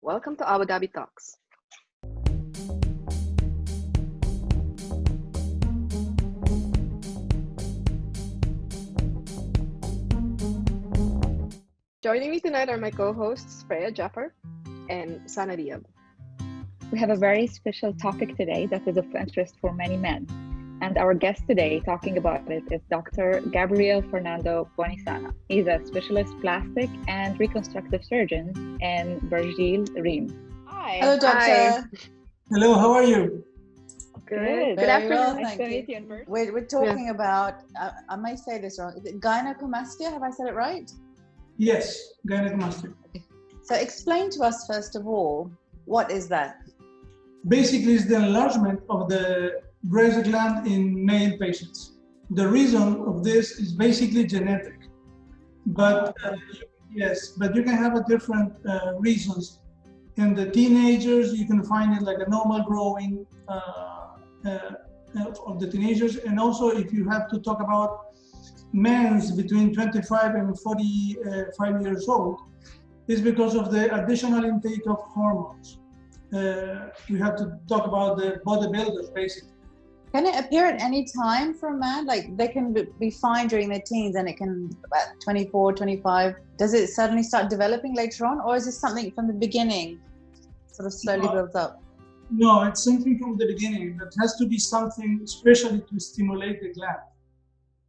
Welcome to Abu Dhabi Talks. Joining me tonight are my co-hosts Freya Jaffer and Sana Diab. We have a very special topic today that is of interest for many men. And our guest today talking about it is Dr. Gabriel Bonesana. He's a specialist plastic and reconstructive surgeon in Burjeel Al Reem. Hi. Hello, doctor. Hi. Hello, how are you? Good. Good afternoon. Well, Nice thank to you. meet you in person. We're talking about, I may say this wrong, is it gynecomastia? Have I said it right? Yes, Gynecomastia. So explain to us, first of all, what is that? Basically, it's the enlargement of the breast gland in male patients. The reason of this is basically genetic, but yes, but you can have a different reasons. In the teenagers, you can find it like a normal growing of the teenagers, and also if you have to talk about men's between 25 and 45 years old, is because of the additional intake of hormones. We have to talk about the bodybuilders, basically. Can it appear at any time for a man? Like they can be fine during their teens and it can, at 24, 25, does it suddenly start developing later on? Or is this something from the beginning, sort of slowly builds up? No, it's something from the beginning. That has to be something especially to stimulate the gland.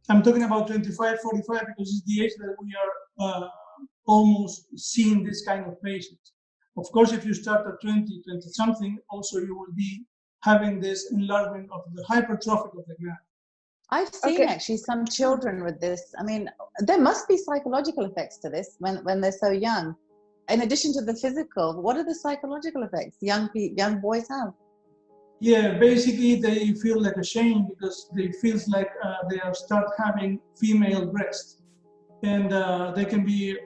I'm talking about 25, 45 because it's the age that we are almost seeing this kind of patients. Of course, if you start at 20 something, also you will be having this enlargement of the hypertrophic of the gland. I've seen actually some children with this. I mean, there must be psychological effects to this when they're so young. In addition to the physical, what are the psychological effects young boys have? Yeah, basically they feel like ashamed because they feel like they are start having female breasts, and they can be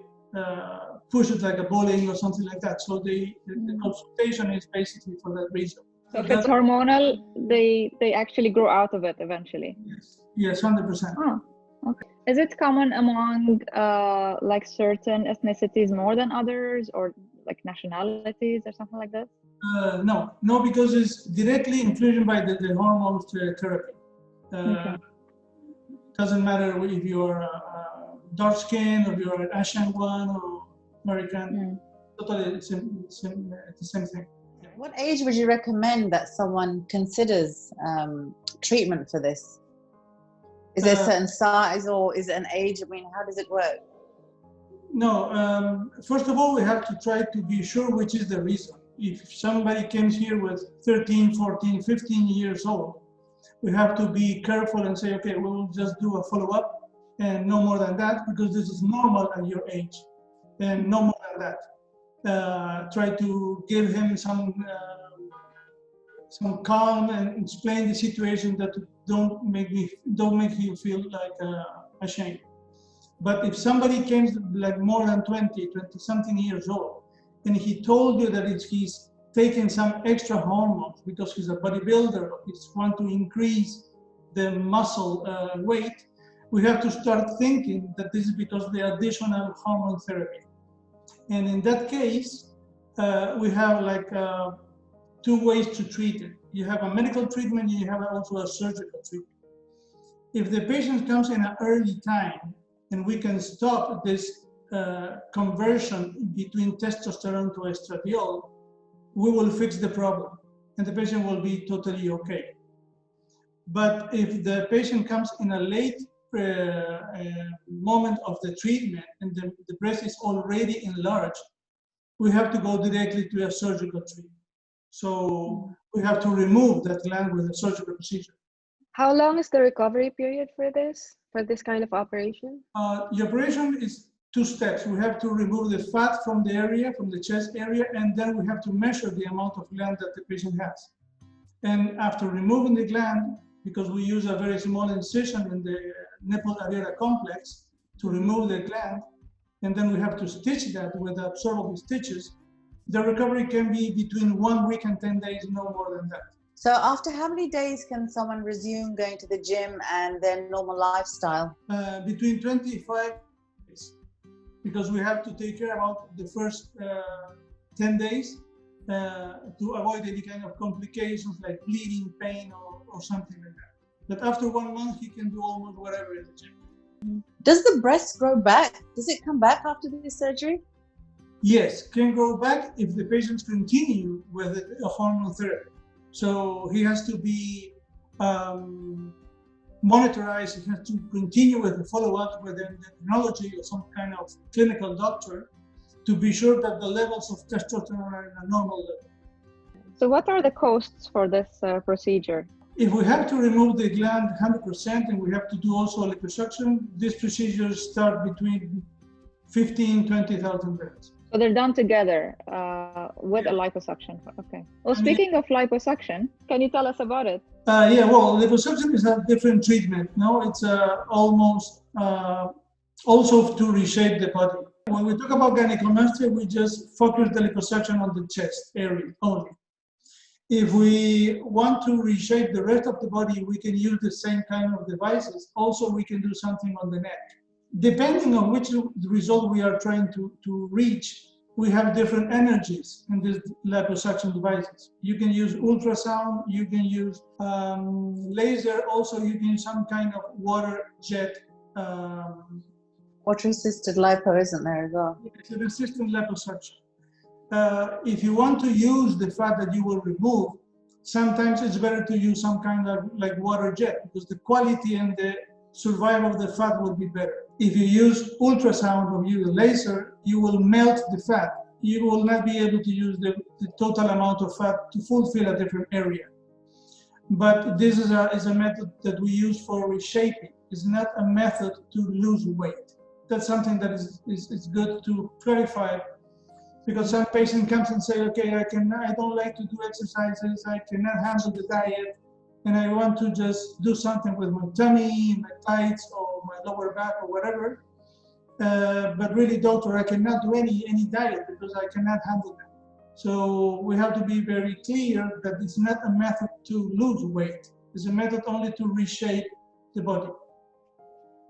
pushed like a bullying or something like that. So the consultation is basically for that reason. So if it's hormonal, they actually grow out of it eventually. Yes, 100%. Oh, okay. Is it common among like certain ethnicities more than others, or like nationalities or something like that? No, because it's directly influenced by the hormone therapy. Doesn't matter if you're dark skin or you're an Asian one or American. Totally, it's the same thing. What age would you recommend that someone considers treatment for this? Is there a certain size or is it an age? I mean, how does it work? No, first of all, we have to try to be sure which is the reason. If somebody comes here with 13, 14, 15 years old, we have to be careful and say, okay, we will just do a follow-up and no more than that, because this is normal at your age, and no more than that. Try to give him some calm and explain the situation that don't make you feel like ashamed. But if somebody came like more than 20 something years old, and he told you that he's taking some extra hormones because he's a bodybuilder, he's want to increase the muscle weight, we have to start thinking that this is because of the additional hormone therapy. And in that case, we have like two ways to treat it. You have a medical treatment, you have also a surgical treatment. If the patient comes in an early time and we can stop this conversion between testosterone to estradiol, we will fix the problem and the patient will be totally okay. But if the patient comes in a late moment of the treatment and the breast is already enlarged, we have to go directly to a surgical treatment. So we have to remove that gland with a surgical procedure. How long is the recovery period for this kind of operation? The operation is 2 steps. We have to remove the fat from the area, from the chest area, and then we have to measure the amount of gland that the patient has. And after removing the gland, because we use a very small incision in the nipple area complex to remove the gland, and then we have to stitch that with absorbable stitches, the recovery can be between 1 week and 10 days, no more than that. So after how many days can someone resume going to the gym and their normal lifestyle? Between 25 days, because we have to take care about the first 10 days to avoid any kind of complications like bleeding, pain, or something like that. But after 1 month, he can do almost whatever in the gym. Does the breast grow back? Does it come back after the surgery? Yes, can grow back if the patients continue with a hormone therapy. So he has to be monitored. He has to continue with the follow-up with an endocrinology or some kind of clinical doctor to be sure that the levels of testosterone are in a normal level. So what are the costs for this procedure? If we have to remove the gland 100% and we have to do also a liposuction, these procedures start between 15,000 to 20,000 grams. So they're done together with a liposuction. Okay. Well, speaking of liposuction, can you tell us about it? Liposuction is a different treatment. No, it's almost also to reshape the body. When we talk about gynecomastia, we just focus the liposuction on the chest area only. If we want to reshape the rest of the body, we can use the same kind of devices. Also, we can do something on the neck. Depending on which result we are trying to reach, we have different energies in these liposuction devices. You can use ultrasound, you can use laser, also you can use some kind of water jet. Water-assisted lipo, isn't there as well? It's an assisted liposuction. If you want to use the fat that you will remove, sometimes it's better to use some kind of like water jet because the quality and the survival of the fat will be better. If you use ultrasound or use laser, you will melt the fat. You will not be able to use the total amount of fat to fulfill a different area. But this is a method that we use for reshaping. It's not a method to lose weight. That's something that is good to clarify, because some patient comes and say, okay, I don't like to do exercises, I cannot handle the diet, and I want to just do something with my tummy, my tights, or my lower back, or whatever. But really, doctor, I cannot do any diet because I cannot handle that. So we have to be very clear that it's not a method to lose weight. It's a method only to reshape the body.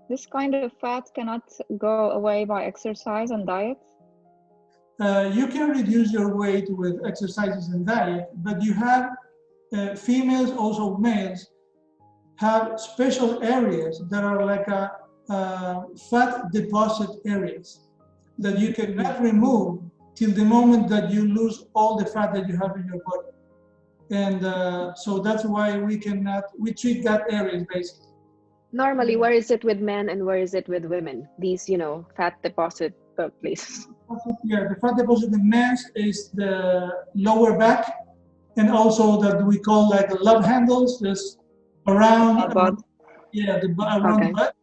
This kind of fat cannot go away by exercise and diet? You can reduce your weight with exercises and diet, but you have females, also males, have special areas that are like fat deposit areas that you cannot remove till the moment that you lose all the fat that you have in your body. And so that's why we treat that area basically. Normally, where is it with men and where is it with women? These, fat deposit places. Yeah, the fat deposit in men is the lower back, and also that we call like the love handles, just around the butt. The butt.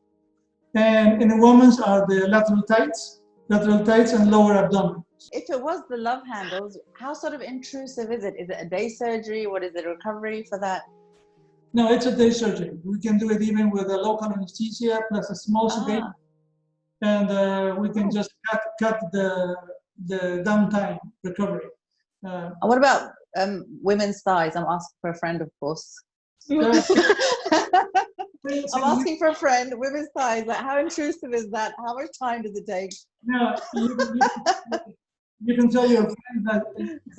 And in the women's are the lateral tights and lower abdomen. If it was the love handles, how sort of intrusive is it? Is it a day surgery? What is the recovery for that? No, it's a day surgery. We can do it even with a local anesthesia plus a small sedation, and we can just cut the downtime recovery. What about women's thighs? I'm asking for a friend, of course. I'm asking for a friend. Women's thighs. Like, how intrusive is that? How much time does it take? No, you can tell your friend that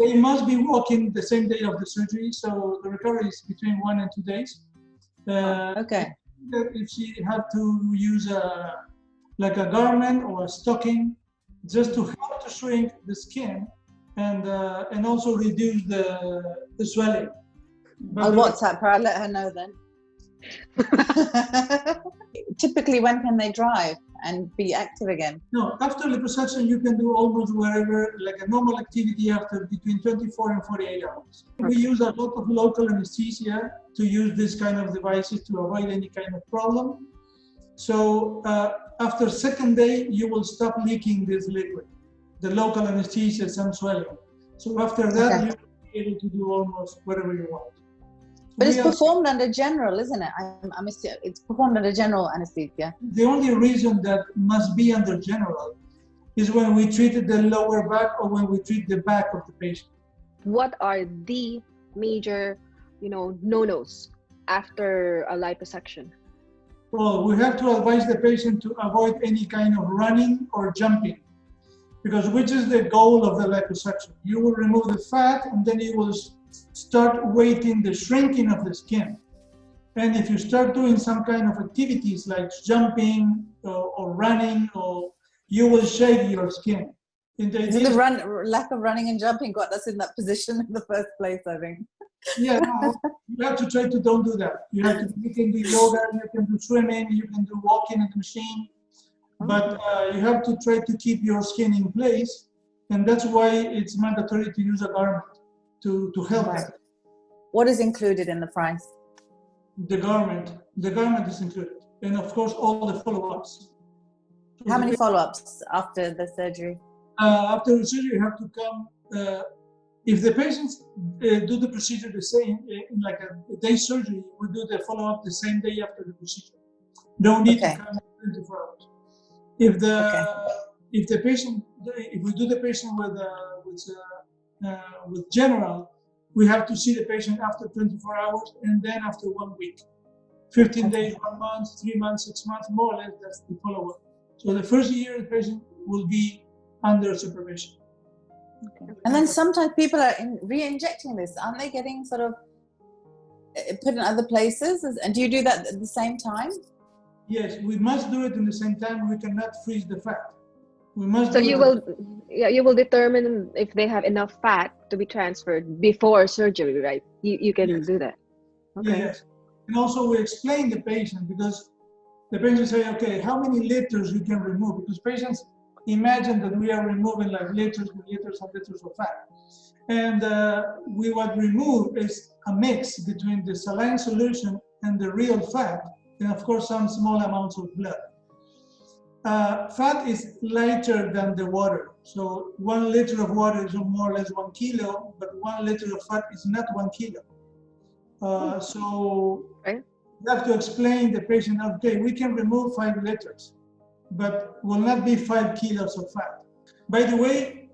they must be walking the same day of the surgery, so the recovery is between 1 and 2 days. Okay. If she had to use like a garment or a stocking, just to help to shrink the skin and also reduce the swelling. I'll WhatsApp her. I'll let her know then. Typically, when can they drive and be active again? No, after liposuction, you can do almost wherever, like a normal activity after between 24 and 48 hours. We use a lot of local anesthesia to use this kind of devices to avoid any kind of problem. So after second day, you will stop leaking this liquid. The local anesthesia, some swelling. So after that, you will be able to do almost whatever you want. But it's performed under general, isn't it? I'm assuming it's performed under general anesthesia. The only reason that must be under general is when we treated the lower back or when we treat the back of the patient. What are the major, no-nos after a liposuction? Well, we have to advise the patient to avoid any kind of running or jumping, Because which is the goal of the liposuction? You will remove the fat and then you will start waiting the shrinking of the skin. And if you start doing some kind of activities like jumping or running, or you will shave your skin. Isn't the lack of running and jumping got us in that position in the first place, I think? Yeah, no, you have to try to don't do that. You can do yoga, you can do swimming, you can do walking at the machine, but you have to try to keep your skin in place, and that's why it's mandatory to use a garment to help that. What is included in the price? The garment is included, and of course all the follow-ups. How many follow-ups after the surgery? After the surgery, you have to come. If the patients do the procedure the same, in like a day surgery, we do the follow-up the same day after the procedure. Don't need to come 24 hours. If the patient, if we do the patient with general, we have to see the patient after 24 hours and then after 1 week. 15 days, 1 month, 3 months, 6 months, more or less, that's the follow-up. So the first year, the patient will be under supervision. And then sometimes people are re-injecting this, aren't they? Getting sort of put in other places, and do you do that at the same time? Yes, we must do it in the same time. We cannot freeze the fat. We must. So you will determine if they have enough fat to be transferred before surgery, right? You can do that. Okay. Yes, and also we explain the patient, because the patient say, okay, how many liters you can remove? Because patients imagine that we are removing like liters and liters and liters of fat. And what we remove is a mix between the saline solution and the real fat, and of course some small amounts of blood. Fat is lighter than the water. So 1 liter of water is more or less 1 kilo, but 1 liter of fat is not 1 kilo. So you have to explain the patient, okay, we can remove 5 liters. But will not be 5 kilos of fat. By the way,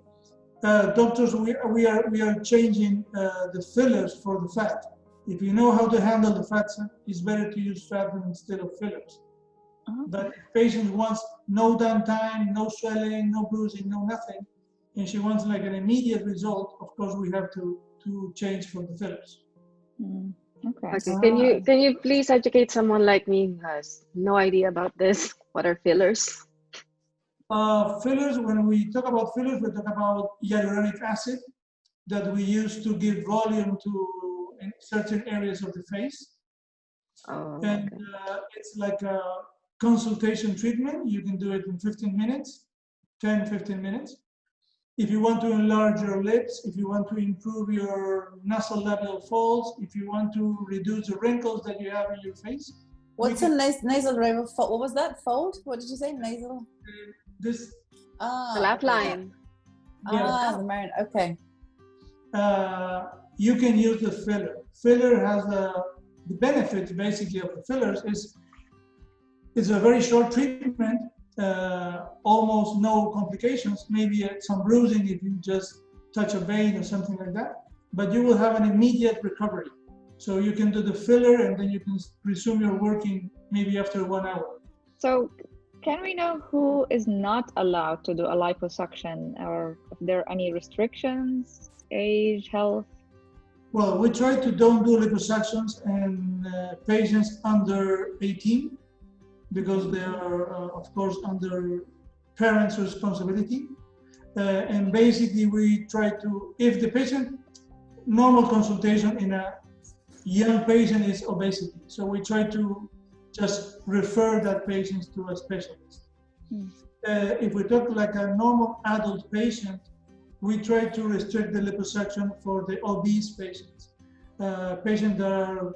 doctors, we are changing the fillers for the fat. If you know how to handle the fat, it's better to use fat instead of fillers. But if patient wants no downtime, no swelling, no bruising, no nothing, and she wants like an immediate result, of course we have to change for the fillers. Okay. Can you please educate someone like me who has no idea about this? What are fillers? Fillers, when we talk about fillers, we talk about hyaluronic acid that we use to give volume to certain areas of the face. And it's like a consultation treatment. You can do it in 15 minutes, 10-15 minutes. If you want to enlarge your lips, if you want to improve your nasolabial folds, if you want to reduce the wrinkles that you have in your face. What's a nasal labial fold? What was that? Fold? What did you say? Nasal? The laugh line. Yeah. The Marion. Okay. You can use the filler. Filler has the benefit basically of the fillers is it's a very short treatment, almost no complications, maybe some bruising if you just touch a vein or something like that, but you will have an immediate recovery. So you can do the filler and then you can resume your working maybe after 1 hour. So can we know who is not allowed to do a liposuction, or if there are any restrictions, age, health? Well, we try to don't do liposuctions in patients under 18 because they are, of course, under parents' responsibility. And basically we try to, if the patient, normal consultation in a young patient is obesity. So we try to just refer that patient to a specialist. If we talk like a normal adult patient, we try to restrict the liposuction for the obese patients. Patients that are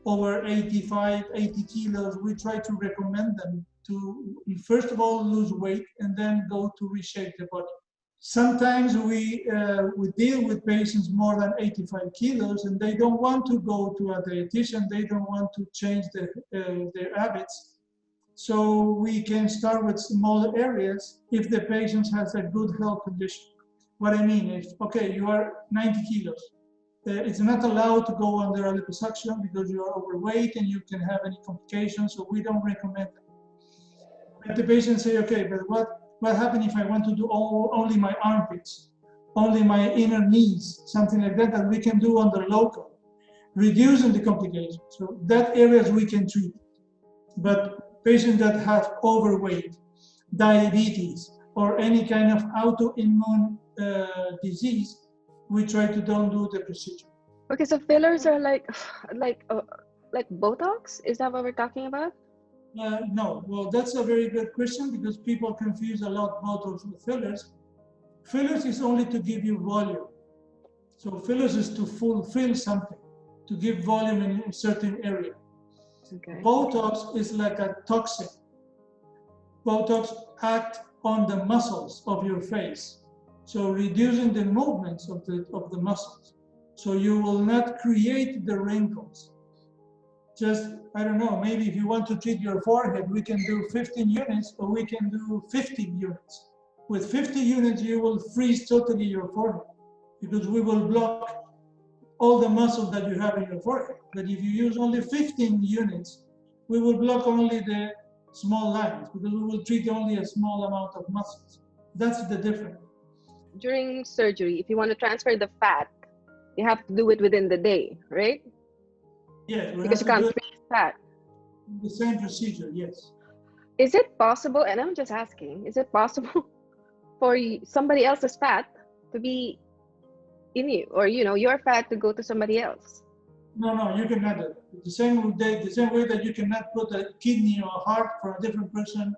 over 85, 80 kilos, we try to recommend them to, first of all, lose weight and then go to reshape the body. Sometimes we deal with patients more than 85 kilos and they don't want to go to a dietitian, they don't want to change their habits. So we can start with small areas if the patient has a good health condition. What I mean is, okay, you are 90 kilos. It's not allowed to go under a liposuction because you are overweight and you can have any complications, so we don't recommend that. But the patient say, okay, but what what happens if I want to do only my armpits, only my inner knees, something like that, that we can do under local, reducing the complications. So that areas we can treat. But patients that have overweight, diabetes, or any kind of autoimmune disease, we try to don't do the procedure. Okay, so fillers are like Botox? Is that what we're talking about? No, well, that's a very good question because people confuse a lot Botox with fillers. Fillers is only to give you volume. So fillers is to fulfill something, to give volume in a certain area. Okay. Botox is like a toxin. Botox acts on the muscles of your face, so reducing the movements of the muscles. So you will not create the wrinkles. Just, I don't know, maybe if you want to treat your forehead, we can do 15 units or we can do 50 units. With 50 units, you will freeze totally your forehead because we will block all the muscles that you have in your forehead. But if you use only 15 units, we will block only the small lines because we will treat only a small amount of muscles. That's the difference. During surgery, if you want to transfer the fat, you have to do it within the day, right? Yes, Because you can't freeze fat. The same procedure, yes. Is it possible, and I'm just asking, is it possible for somebody else's fat to be in you, or your fat to go to somebody else? No, you cannot do it. The same way that you cannot put a kidney or a heart for a different person.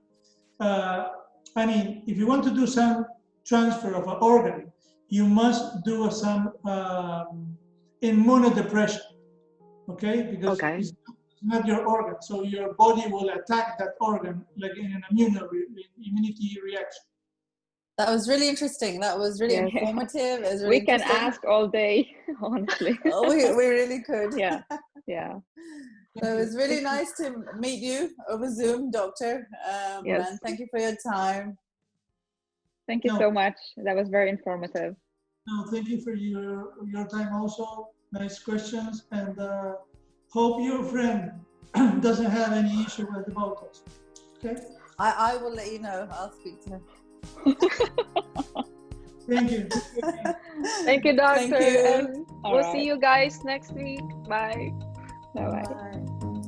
I mean, if you want to do some transfer of an organ, you must do some immunodepression, okay? Because it's not your organ, so your body will attack that organ like in an immunity reaction. That was really interesting. That was really informative. It was really we can ask all day, honestly. Oh, we really could. Yeah. So it was really nice to meet you over Zoom, Doctor. Yes. And thank you for your time. Thank you so much. That was very informative. No, thank you for your time also. Nice questions, and hope your friend doesn't have any issue with the Botox. Okay. I will let you know. I'll speak to him. Thank you. Thank you, doctor. Thank you. And we'll see you guys next week. Bye. Bye-bye. Bye.